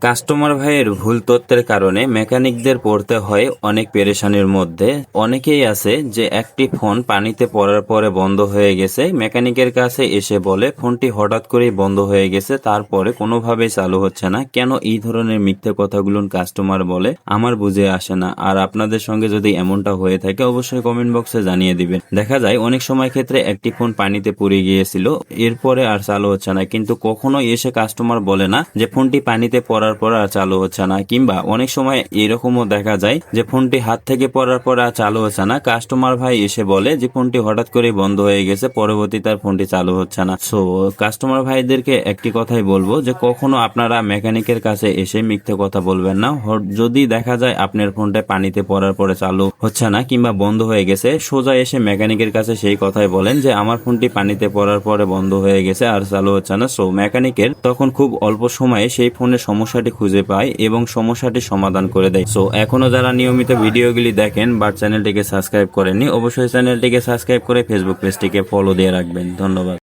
Customer ভাইয়ের ভুল তথ্যের কারণে মেকানিকদের পড়তে হয় অনেক পেরেশানির মধ্যে। অনেকেই আছে যে একটি ফোন পানিতে পড়ার পরে বন্ধ হয়ে গেছে, মেকানিকের কাছে এসে বলে ফোনটি হঠাৎ করেই বন্ধ হয়ে গেছে, তারপরে কোনোভাবেই চালু হচ্ছে না। কেন এই ধরনের মিথ্যে কথাগুলো কাস্টমার বলে আমার বুঝে আসে না। আর আপনাদের সঙ্গে যদি এমনটা হয়ে থাকে অবশ্যই কমেন্ট বক্সে জানিয়ে দিবেন। দেখা যায় অনেক সময় ক্ষেত্রে একটি ফোন পানিতে পড়ে গিয়েছিল, এরপরে আর চালু হচ্ছে না, কিন্তু কখনো এসে কাস্টমার বলে না যে ফোনটি পানিতে পড়ার পর আর চালু হচ্ছে না। কিংবা অনেক সময় এরকমও দেখা যায় যে ফোনটি হাত থেকে পড়ার পর আর চালু হচ্ছে না, কাস্টমার ভাই এসে বলে যে ফোনটি হঠাৎ করে বন্ধ হয়ে গেছে, পরবর্তীতে আর ফোনটি চালু হচ্ছে না। সো কাস্টমার ভাইদেরকে একটি কথাই বলবো যে কখনো আপনারা মেকানিকের কাছে এসে মিথ্যে কথা বলবেন না। যদি দেখা যায় আপনার ফোনটা পানিতে পড়ার পরে চালু হচ্ছে না কিংবা বন্ধ হয়ে গেছে, সোজা এসে মেকানিকের কাছে সেই কথাই বলেন যে আমার ফোনটি পানিতে পড়ার পরে বন্ধ হয়ে গেছে আর চালু হচ্ছে না। সো মেকানিকের তখন খুব অল্প সময়ে সেই ফোনের সমস্যাটি খুঁজে পায় এবং সমস্যাটি সমাধান করে দেয়। সো এখনো যারা নিয়মিত ভিডিওগুলি দেখেন বাট চ্যানেলটিকে সাবস্ক্রাইব করেননি, অবশ্যই চ্যানেলটিকে সাবস্ক্রাইব করে ফেসবুক পেজটিকে ফলো দিয়ে রাখবেন। ধন্যবাদ।